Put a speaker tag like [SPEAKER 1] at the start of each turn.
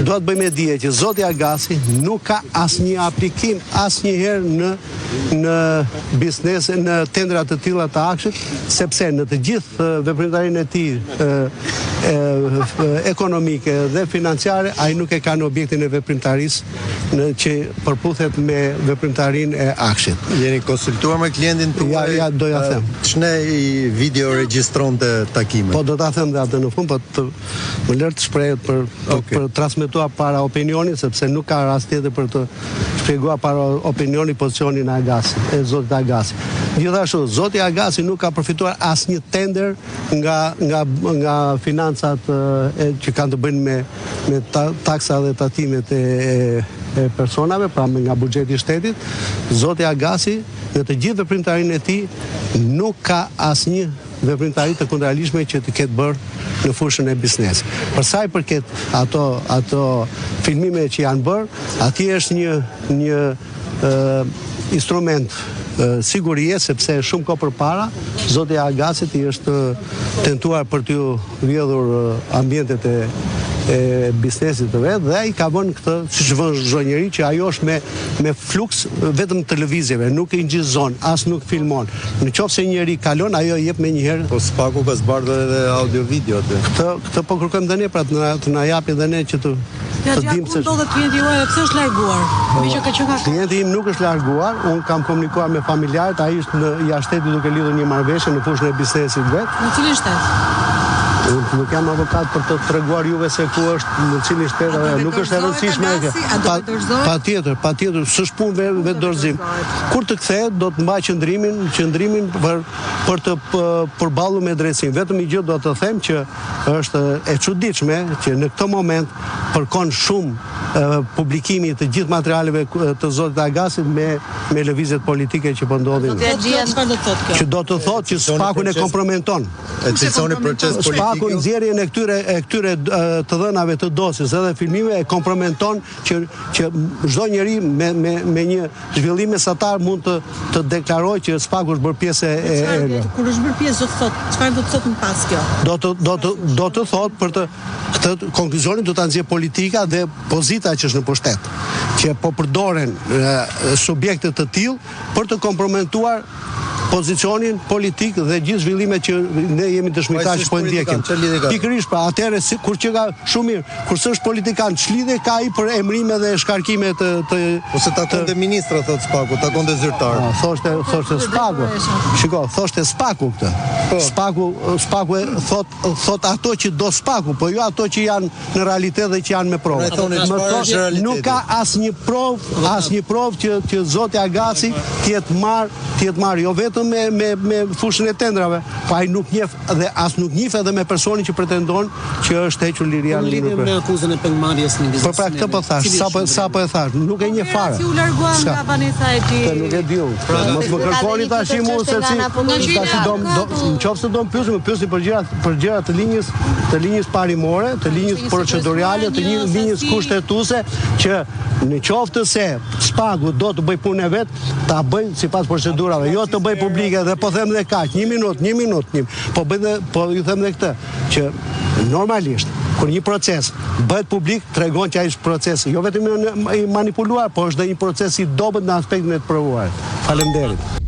[SPEAKER 1] Do të bëjmë dije që zoti Agasi nuk ka asnjë aplikim asnjëherë në biznese, në tendra të tilla të akshit, sepse në të gjithë veprimtarinë e tij ekonomike dhe financiare, ai nuk e ka në objektin e veprimtarisë që përputhet me veprimtarinë e akshit.
[SPEAKER 2] Jeni konsultuar me klientin tuaj?
[SPEAKER 1] Ja, do ja them.
[SPEAKER 2] Ç'ne i video regjistronte takimin?
[SPEAKER 1] Po do ta them dhe atë në fund, po më lër të shprehet për transmetuar para opinionit, sepse nuk ka rast tjetër për të shpjeguar para opinionit pozicionin e Agasit, e zotit Agasi. Gjithashtu, zoti Agasi nuk ka përfituar asnjë tender nga financat që kanë të bëjnë me taksa dhe tatimet e personave, pra nga buxheti i shtetit. Zoti Agasi në të gjithë veprimtarinë e tij nuk ka asnjë veprimtari të kundëralishme që të ketë bërë në fushën e biznesit. Për sa i përket ato filmime që janë bërë, atje është një instrument sigurie, sepse shumë kohë përpara zoti Agasit i është tentuar për t'ju vjedhur ambientet e biznesit të vet dhe ai ka vënë këtë, siç vën çdo njeri, që ajo është me fluks vetëm televizjeve, nuk i ngjizon, as nuk filmon. Në qoftë se njeri kalon, ajo jep menjëherë.
[SPEAKER 2] Po spaku ka zbardhur edhe audio video aty.
[SPEAKER 1] Këtë po kërkojmë dhe ne, pra të na japi dhe ne që të dim se
[SPEAKER 3] ndodhet klienti juaj, pse është larguar?
[SPEAKER 1] Klienti im nuk është larguar, un kam komunikuar me familjarët, ai është në jashtë shtetit duke lidhur një marrëveshje në fushën e biznesit vet.
[SPEAKER 3] Në cilin shtet?
[SPEAKER 1] Nuk jam avokat për të treguar juve se ku është, në cilin shtet, nuk është e rëndësishme. Patjetër, s'është punë vetë dorëzim. Kur të kthehet do të mbaj qëndrimin për të përballur me drejtësinë. Vetëm një gjë do të them që është e çuditshme që në këtë moment përkon shumë publikimi të gjithë materialeve të zotit Agasit me lëvizjet politike që po ndodhin. Që do të thotë që spakun e kompromenton.
[SPEAKER 2] E cilësoni proces politik.
[SPEAKER 1] Spakun nxjerrjen e këtyre të dhënave të dosjes edhe filmime e kompromenton që çdo njeri me një zhvillim mesatar mund të deklarojë që spaku është bërë pjesë e
[SPEAKER 3] Kur është bërë pjesë, çfarë do të thotë më pas kjo?
[SPEAKER 1] Do të thotë për këtë konkluzionin do ta nxjerrë politika dhe pozita që është në pushtet, që po përdoren subjekte të tillë për të kompromentuar pozicionin politik dhe gjithë zhvillimet që ne jemi dëshmitar që po ndjekim. Pikërisht, pra, atëherë kur që ka shumë mirë, kur s'është politikan, ç'lidhje ka ai për emrime dhe shkarkime të
[SPEAKER 2] ose takonte ministra, thot Spaku, takonte zyrtar.
[SPEAKER 1] Thoshte Spaku. Shiko, thoshte Spaku këtë. Spaku thot ato që do Spaku, po jo ato që janë në realitet dhe që janë me provë. Nuk ka asnjë provë që zoti Agasi t'jetë marrë, jo vetëm me fushën e tendrave, pa ai nuk njeh dhe as nuk njeh edhe me personin që pretendon që është hequr liria
[SPEAKER 4] në lidhje me akuzën e pengmarrjes në biznesin.
[SPEAKER 1] Po pra këtë po thash, sapo e thash, nuk e njeh fare.
[SPEAKER 3] Si u largua nga banesa e tij?
[SPEAKER 1] Nuk e di unë. Mos më kërkoni tash mua se si. Nëse do të pyesni për gjëra të linjës parimore, të linjës procedurale, të linjës kushtetuese, që në qoftë se Spaku do të bëj punën e vet, ta bëj sipas procedurave, jo të bëj publike dhe po them dhe kaq, një minutë, po ju them dhe këtë, që normalisht kur një proces bëhet publik, tregon që ai është proces jo vetëm i manipuluar, por është dhe një proces i dobët në aspektin e të provuar. Faleminderit.